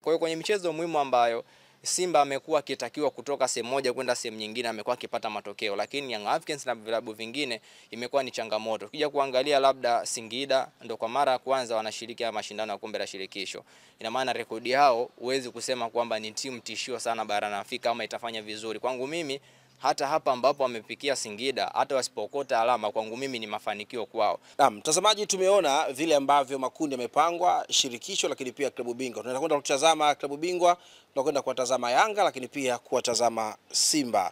Kwa hiyo kwenye michezo muhimu ambayo Simba amekuwa akitakiwa kutoka sehemu moja kwenda sehemu nyingine amekuwa akipata matokeo, lakini Young Africans na vilabu vingine imekuwa ni changamoto. Ukija kuangalia labda Singida ndo kwa mara ya kwanza wanashiriki mashindano ya kombe la shirikisho. Ina maana rekodi yao huwezi kusema kwamba ni timu tishio sana barani Afrika ama itafanya vizuri. Kwangu mimi hata hapa ambapo wamefikia Singida, hata wasipokota alama, kwangu mimi ni mafanikio kwao. Mtazamaji, tumeona vile ambavyo makundi yamepangwa, shirikisho lakini pia klabu bingwa. Tunaenda kwenda kutazama klabu bingwa, tunakwenda kuwatazama Yanga lakini pia kuwatazama Simba.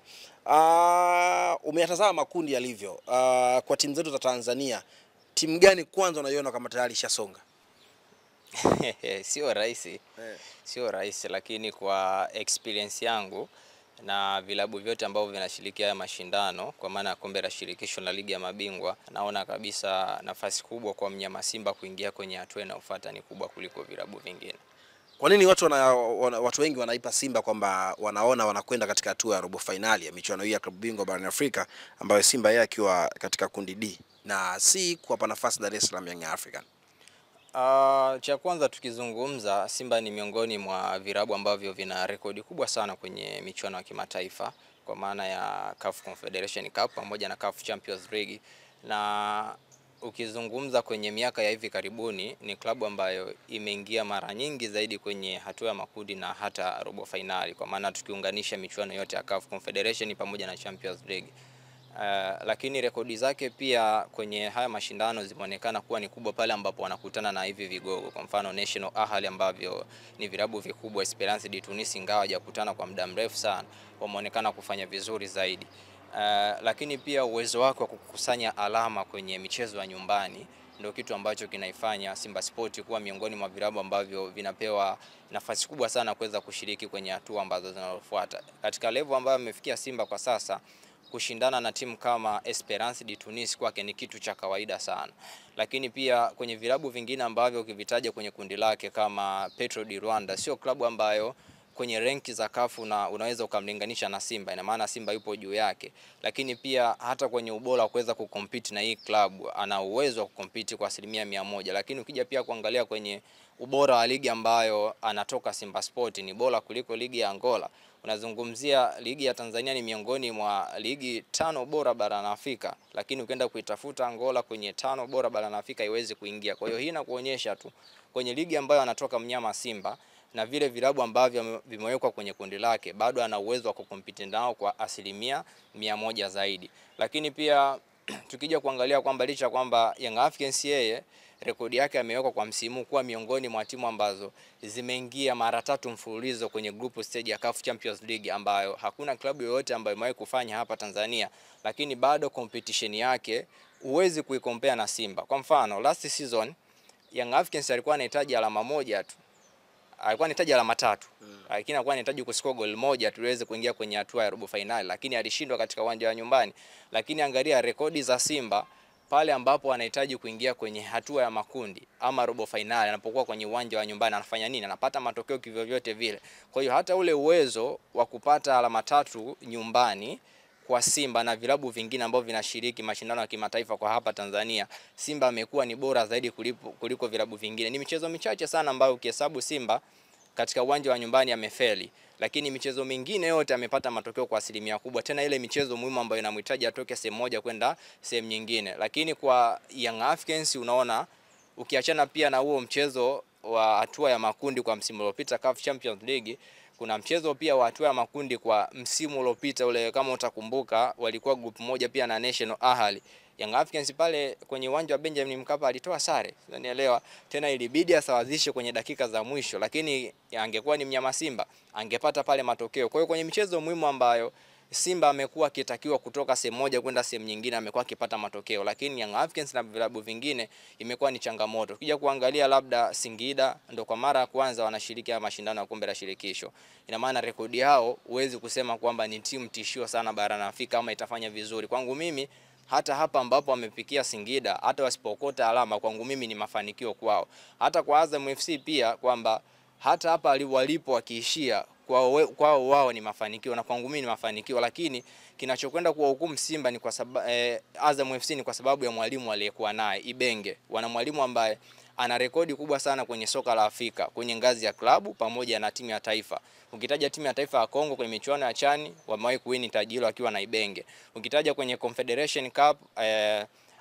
Umeyatazama makundi yalivyo. Kwa timu zetu za Tanzania, timu gani kwanza unaiona kama tayari ishasonga? Sio rahisi. Sio rahisi, lakini kwa experience yangu na vilabu vyote ambavyo vinashiriki haya mashindano kwa maana ya kombe la shirikisho na ligi ya mabingwa, naona kabisa nafasi kubwa kwa mnyama Simba kuingia kwenye hatua inayofuata ni kubwa kuliko vilabu vingine. Kwa nini watu wengi wanaipa Simba kwamba wanaona wanakwenda katika hatua ya robo finali ya michuano hii ya klabu bingwa barani Afrika, ambayo Simba yeye akiwa katika kundi D na si kuwapa nafasi Dar es Salaam Young African? Cha kwanza tukizungumza, Simba ni miongoni mwa vilabu ambavyo vina rekodi kubwa sana kwenye michuano ya kimataifa kwa maana ya CAF Confederation Cup pamoja na CAF Champions League, na ukizungumza kwenye miaka ya hivi karibuni ni klabu ambayo imeingia mara nyingi zaidi kwenye hatua ya makundi na hata robo finali, kwa maana tukiunganisha michuano yote ya CAF Confederation pamoja na Champions League. Lakini rekodi zake pia kwenye haya mashindano zimeonekana kuwa ni kubwa pale ambapo wanakutana na hivi vigogo. Kwa mfano National Ahli ambavyo ni vilabu vikubwa, Esperance de Tunis ingawa hajakutana kwa muda mrefu sana, wameonekana kufanya vizuri zaidi. Lakini pia uwezo wake wa kukusanya alama kwenye michezo ya nyumbani ndio kitu ambacho kinaifanya Simba Sport kuwa miongoni mwa vilabu ambavyo vinapewa nafasi kubwa sana kuweza kushiriki kwenye hatua ambazo zinazofuata. Katika level ambayo amefikia Simba kwa sasa, kushindana na timu kama Esperance de Tunis kwake ni kitu cha kawaida sana. Lakini pia kwenye vilabu vingine ambavyo ukivitaja kwenye kundi lake kama Petro di Rwanda, sio klabu ambayo kwenye renki za CAF unaweza ukamlinganisha na Simba. Ina maana Simba yupo juu yake. Lakini pia hata kwenye ubora wa kuweza kucompete na hii klabu ana uwezo wa kucompete kwa 100%. Lakini ukija pia kuangalia kwenye ubora wa ligi ambayo anatoka Simba Sport ni bora kuliko ligi ya Angola. Unazungumzia ligi ya Tanzania ni miongoni mwa ligi 5 bora barani Afrika, lakini ukienda kuitafuta Angola kwenye 5 bora barani Afrika haiwezi kuingia. Kwa hiyo hii inakuonyesha tu kwenye ligi ambayo anatoka mnyama Simba na vile vilabu ambavyo vimewekwa kwenye kundi lake bado ana uwezo wa kukompiti nao kwa 100% zaidi. Lakini pia tukija kuangalia kwamba licha kwamba Young Africans yeye rekodi yake amewekwa kwa msimu kuwa miongoni mwa timu ambazo zimeingia mara 3 mfululizo kwenye group stage ya CAF Champions League ambayo hakuna klabu yoyote ambayo imewahi kufanya hapa Tanzania, lakini bado competition yake huwezi kuikompea na Simba. Kwa mfano last season Young Africans alikuwa anahitaji alama moja tu. Alikuwa anahitaji alama 3. Lakini alikuwa anahitaji kuscore goal moja tuweze kuingia kwenye hatua ya robo finali, lakini alishindwa katika uwanja wa nyumbani. Lakini angalia rekodi za Simba pale ambapo anahitaji kuingia kwenye hatua ya makundi ama robo finali, anapokuwa kwenye uwanja wa nyumbani anafanya nini? Anapata matokeo kivyovyote vile. Kwa hiyo hata ule uwezo wa kupata alama 3 nyumbani kwa Simba na vilabu vingine ambavyo vinashiriki mashindano ya kimataifa kwa hapa Tanzania, Simba amekuwa ni bora zaidi kuliko vilabu vingine. Ni michezo michache sana ambayo ukihesabu Simba katika uwanja wa nyumbani amefeli, lakini michezo mingine yote amepata matokeo kwa 100% kubwa, tena ile michezo muhimu ambayo inamhitaji atoke sehemu moja kwenda sehemu nyingine. Lakini kwa Young Africans unaona, ukiachana pia na huo mchezo wa hatua ya makundi kwa msimu uliopita CAF Champions League, kuna mchezo pia wa hatua ya makundi kwa msimu uliopita ule, kama utakumbuka, walikuwa group moja pia na National Ahli. Young Africans pale kwenye uwanja wa Benjamin Mkapa alitoa sare. Unanielewa? Tena ilibidi asawazishe kwenye dakika za mwisho, lakini angekuwa ni mnyama Simba angepata pale matokeo. Kwa hiyo kwenye michezo muhimu ambayo Simba amekuwa akitakiwa kutoka sehemu moja kwenda sehemu nyingine amekuwa akipata matokeo, lakini Young Africans na vilabu vingine imekuwa ni changamoto. Ukija kuangalia labda Singida ndo kwa mara ya kwanza wanashiriki mashindano ya kombe la shirikisho. Ina maana rekodi yao huwezi kusema kwamba ni timu tishio sana barani Afrika ama itafanya vizuri. Kwangu mimi hata hapa ambapo wamefikia Singida, hata wasipokota alama, kwangu mimi ni mafanikio kwao. Hata kwa Azam FC pia kwamba hata hapa walipo wakiishia kwao wao ni mafanikio na kwangu mimi ni mafanikio, lakini kinachokwenda kuwa hukumu Simba ni kwa sababu Azam FC ni kwa sababu ya mwalimu aliyekuwa naye Ibenge. Wana mwalimu ambaye ana rekodi kubwa sana kwenye soka la Afrika kwenye ngazi ya klabu pamoja na timu ya taifa. Ukitaja timu ya taifa ya Kongo kwenye michuano ya CHAN wamewahi kuwini taji hilo akiwa na Ibenge. Ukitaja kwenye Confederation Cup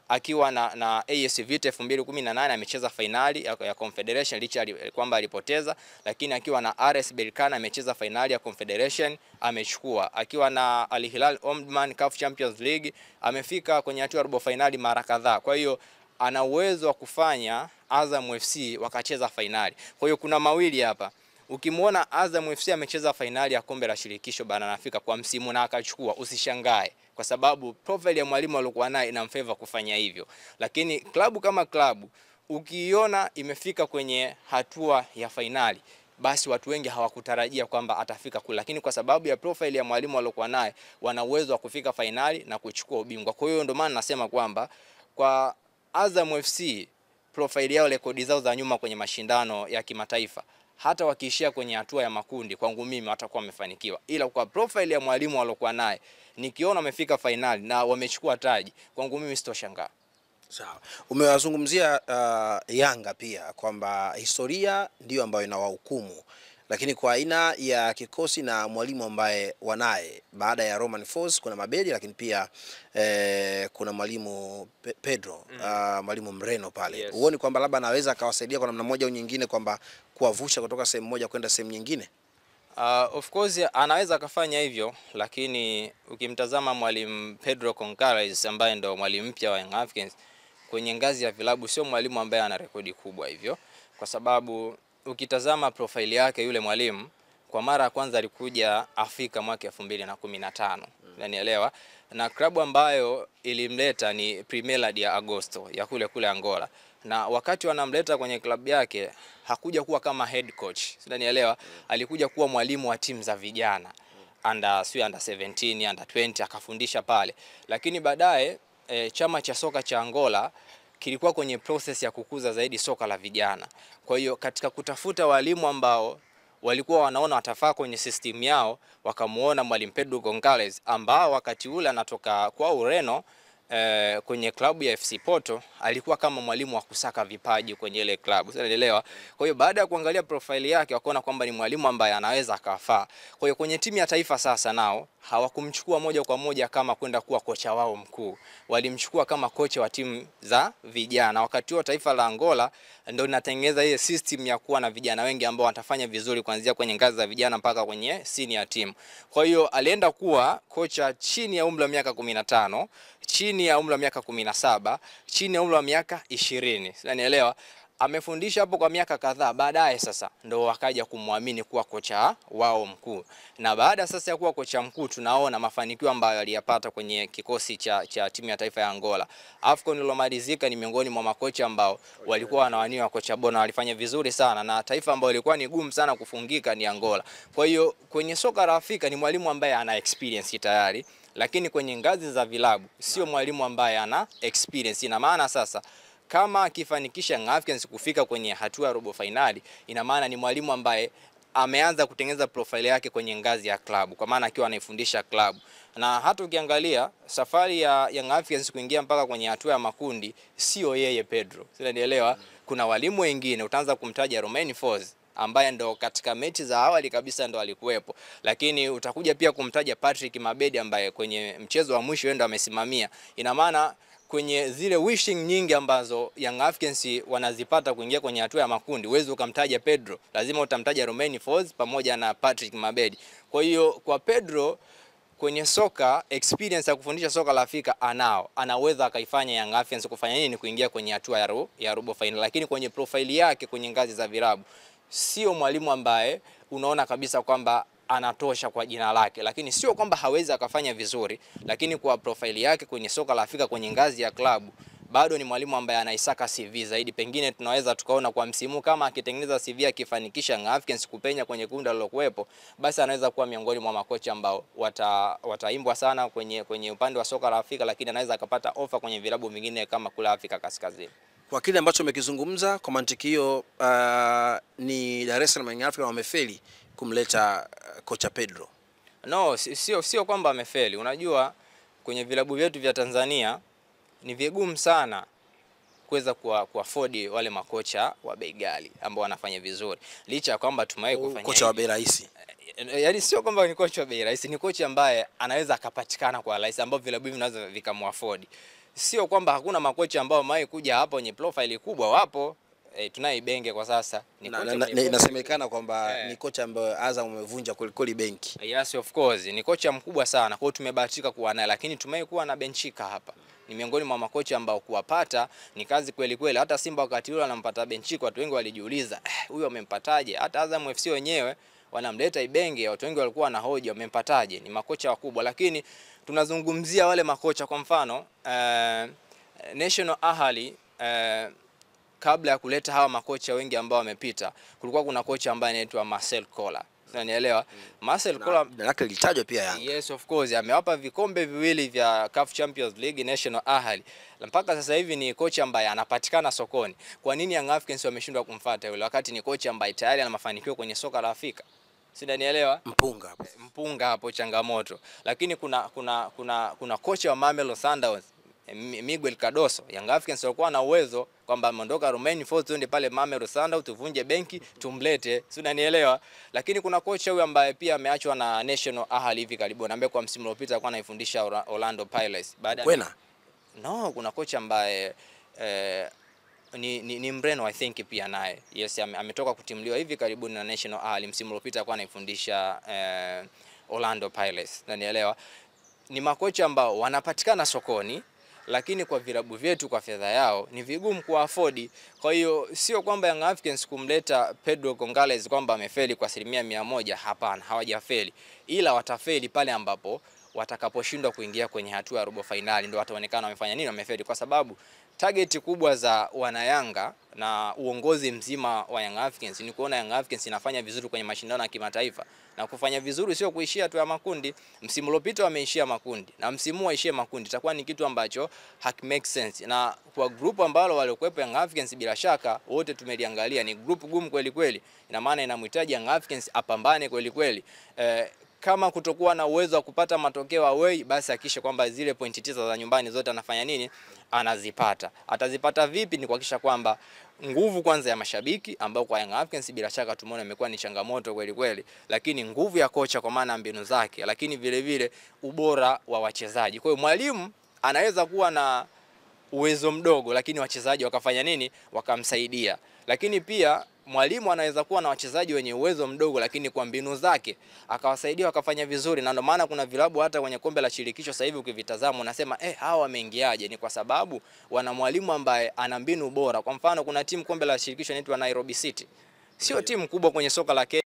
akiwa na AS Vita 2018 amecheza finali ya Confederation licha kwamba alipoteza, lakini akiwa na RS Berkane amecheza finali ya Confederation amechukua. Akiwa na Al Hilal Omdurman CAF Champions League amefika kwenye hatua ya robo finali mara kadhaa. Kwa hiyo ana uwezo wa kufanya Azam FC wakacheza finali. Kwa hiyo kuna mawili hapa. Ukimwona Azam FC amecheza finali ya kombe la shirikisho barani Afrika kwa msimu na akachukua, usishangae kwa sababu profile ya mwalimu alikuwa naye inamfavor kufanya hivyo. Lakini klabu kama klabu ukiiona imefika kwenye hatua ya finali, basi watu wengi hawakutarajia kwamba atafika kule, lakini kwa sababu ya profile ya mwalimu alikuwa naye wana uwezo wa kufika finali na kuchukua ubingwa. Kwa hiyo ndio maana nasema kwamba kwa Azam FC profile yao, rekodi zao za nyuma kwenye mashindano ya kimataifa, hata wakiishia kwenye hatua ya makundi, kwangu mimi watakuwa wamefanikiwa. Ila kwa profile ya mwalimu aliokuwa naye, nikiona wamefika finali na wamechukua taji, kwangu mimi sitoshangaa. Sawa. Umewazungumzia Yanga pia kwamba historia ndio ambayo inawahukumu, lakini kwa aina ya kikosi na mwalimu ambaye wanaye baada ya Romain Folz kuna Mabedi, lakini pia kuna mwalimu Pedro, mwalimu Mreno pale. Yes. Uone kwamba labda anaweza akawasaidia kwa namna moja au nyingine kwamba kuwavusha kutoka sehemu moja kwenda sehemu nyingine? Of course anaweza kufanya hivyo, lakini ukimtazama mwalimu Pedro Goncalves ambaye ndo mwalimu mpya wa Young Africans kwenye ngazi ya vilabu, sio mwalimu ambaye ana rekodi kubwa hivyo, kwa sababu ukitazama profile yake yule mwalimu, kwa mara ya kwanza alikuja Afrika mwaka 2015. Unanielewa? Na klabu ambayo ilimleta ni Primeira de Agosto ya kule Angola. Na wakati wanamleta kwenye klabu yake hakuja kuwa kama head coach. Unanielewa? Alikuja kuwa mwalimu wa timu za vijana. Under 17, under 20 akafundisha pale. Lakini baadaye chama cha soka cha Angola kilikuwa kwenye process ya kukuza zaidi soka la vijana. Kwa hiyo katika kutafuta walimu ambao walikuwa wanaona watafaa kwenye system yao, wakamuona mwalimu Pedro Goncalves ambao wakati ule anatoka kwa Ureno kwenye klabu ya FC Porto, alikuwa kama mwalimu wa kusaka vipaji kwenye ile klabu. Unaelewa? Kwa hiyo baada ya kuangalia profile yake wakaona kwamba ni mwalimu ambaye anaweza akafaa. Kwa hiyo kwenye timu ya taifa sasa nao hawakumchukua moja kwa moja kama kwenda kuwa kocha wao mkuu. Walimchukua kama kocha wa timu za vijana. Wakati huo taifa la Angola ndio linatengeneza ile system ya kuwa na vijana wengi ambao watafanya vizuri kuanzia kwenye ngazi za vijana mpaka kwenye senior team. Kwa hiyo alienda kuwa kocha chini ya umri wa miaka 15, chini ya umri wa miaka 17, chini ya umri wa miaka 20. Unanielewa? Amefundisha hapo kwa miaka kadhaa, baadaye sasa ndo wakaja kumwamini kuwa kocha wao mkuu. Na baada sasa ya kuwa kocha mkuu tunaona mafanikio ambayo aliyapata kwenye kikosi cha timu ya taifa ya Angola. AFCON ilomalizika ni miongoni mwa makocha ambao walikuwa wanawaniwa kocha bora, walifanya vizuri sana, na taifa ambalo lilikuwa ni gumu sana kufungika ni Angola. Kwa hiyo kwenye soka la Afrika ni mwalimu ambaye ana experience tayari, lakini kwenye ngazi za vilabu sio mwalimu ambaye ana experience. Ina maana sasa kama akifanikisha Young Africans kufika kwenye hatua ya robo finali, ina maana ni mwalimu ambaye ameanza kutengeneza profile yake kwenye ngazi ya klabu, kwa maana akiwa anaifundisha klabu. Na hata ukiangalia safari ya Young Africans kuingia mpaka kwenye hatua ya makundi, sio yeye Pedro. Unanielewa? Kuna walimu wengine, utaanza kumtaja Romain Folz ambaye ndo katika mechi za awali kabisa ndo alikuwepo, lakini utakuja pia kumtaja Patrick Mabedi ambaye kwenye mchezo wa mwisho yeye ndo amesimamia. Ina maana kwenye zile wishing nyingi ambazo Young Africans wanazipata kuingia kwenye hatua ya makundi, uwezo ukamtaja Pedro, lazima utamtaja Romain Folz pamoja na Patrick Mabedi. Kwa hiyo kwa Pedro kwenye soka, experience ya kufundisha soka la Afrika anao, anaweza akaifanya Young Africans kufanya nini, kuingia kwenye hatua ya robo final. Lakini kwenye profile yake kwenye ngazi za vilabu sio mwalimu ambaye unaona kabisa kwamba anatosha kwa jina lake, lakini sio kwamba hawezi akafanya vizuri, lakini kwa profile yake kwenye soka la Afrika kwenye ngazi ya klabu bado ni mwalimu ambaye anaisaka CV zaidi. Pengine tunaweza tukaona kwa msimu kama akitengeneza CV akifanikisha Young Africans kupenya kwenye kundi lilokuepo, basi anaweza kuwa miongoni mwa makocha ambao wataimbwa sana kwenye upande wa soka la Afrika, lakini anaweza akapata ofa kwenye vilabu vingine kama kule Afrika Kaskazini. Kwa kile ambacho umekizungumza, kwa mantiki hiyo ni Dar es Salaam Young Africans wamefeli kumleta kocha Pedro? No, sio kwamba amefeli. Unajua kwenye vilabu vyetu vya Tanzania ni vigumu sana kuweza kuafford wale makocha wa bei ghali ambao wanafanya vizuri. Licha ya kwamba tumewahi kufanya kocha wa bei rahisi. Yaani sio kwamba ni kocha wa bei rahisi, ni kocha ambaye anaweza akapatikana kwa rahisi ambao vilabu hivi vinaweza vikamwafford. Sio kwamba hakuna makocha ambao wamewahi kuja hapa wenye profile kubwa, wapo. Tunaye Ibenge kwa sasa ni kocha inasemekana kwamba ni kocha ambaye Azam umevunja kulikoli benki. Yes, of course, ni kocha mkubwa sana. Kwa hiyo tumebahatika kuwa naye, lakini tumewahi kuwa na Benchika hapa. Ni miongoni mwa makocha ambao kuwapata ni kazi kweli kweli. Hata Simba wakati ule anampata Benchika, watu wengi walijiuliza, huyu amempataje? Hata Azam FC wenyewe wanamleta Ibenge, watu wengi walikuwa na hoja wamempataje? Ni makocha wakubwa, lakini tunazungumzia wale makocha kwa mfano National Ahli kabla ya kuleta hawa makocha wengi ambao wamepita, kulikuwa kuna kocha ambaye anaitwa Marcel Koller. Unanielewa? Marcel Koller jina lake litajwa pia Yanga. Yes, of course, amewapa vikombe viwili vya CAF Champions League National Ahli. Mpaka sasa hivi ni kocha ambaye anapatikana sokoni. Kwa nini Young Africans wameshindwa kumfuata yule wakati ni kocha ambaye tayari ana mafanikio kwenye soka la Afrika? Si ndanielewa? Mpunga hapo changamoto. Lakini kuna kocha wa Mamelodi Sundowns, Miguel Cardoso. Young Africans walikuwa na uwezo kwamba ameondoka Romain Folz ndio pale Mamelodi Sundowns, tuvunje benki tumlete, si unanielewa? Lakini kuna kocha huyu ambaye pia ameachwa na National Ahli hivi karibuni, ambaye kwa msimu uliopita alikuwa anaifundisha Orlando Pirates. Kuna kocha ambaye ni Mreno I think pia naye. Yes, ametoka kutimliwa hivi karibuni na National Ahli, msimu uliopita alikuwa anaifundisha Orlando Pirates. Unanielewa? Ni makocha ambao wanapatikana sokoni, lakini kwa vilabu vyetu kwa fedha yao ni vigumu kuafford. Kwa hiyo sio kwamba Young Africans kumleta Pedro Gonzalez kwamba amefeli kwa 100%, hapana, hawajafeli. Ila watafeli pale ambapo watakaposhindwa kuingia kwenye hatua ya robo finali, ndio wataonekana wamefanya nini, wamefeli. Kwa sababu target kubwa za wanayanga na uongozi mzima wa Young Africans ni kuona Young Africans inafanya vizuri kwenye mashindano ya kimataifa, na kufanya vizuri sio kuishia tu ya makundi. Msimu uliopita wameishia makundi, na msimu waishie makundi itakuwa ni kitu ambacho haki make sense. Na kwa group ambalo walikuwepo Young Africans, bila shaka wote tumeliangalia, ni group gumu kweli kweli. Ina maana inamhitaji Young Africans apambane kweli kweli. Kama kutokuwa na uwezo wa kupata matokeo away, basi hakikisha kwamba zile pointi 9 za nyumbani zote anafanya nini, anazipata. Atazipata vipi? Ni kuhakikisha kwamba nguvu kwanza ya mashabiki ambao kwa Young Africans bila shaka tumeona imekuwa ni changamoto kweli kweli, lakini nguvu ya kocha kwa maana mbinu zake, lakini vile vile ubora wa wachezaji. Kwa hiyo mwalimu anaweza kuwa na uwezo mdogo, lakini wachezaji wakafanya nini, wakamsaidia. Lakini pia mwalimu anaweza kuwa na wachezaji wenye uwezo mdogo, lakini kwa mbinu zake akawasaidia wakafanya vizuri. Na ndio maana kuna vilabu hata kwenye kombe la shirikisho sasa hivi ukivitazama unasema hawa wameingiaje? Ni kwa sababu wana mwalimu ambaye ana mbinu bora. Kwa mfano kuna timu kombe la shirikisho inaitwa Nairobi City. Sio timu kubwa kwenye soka la Kenya.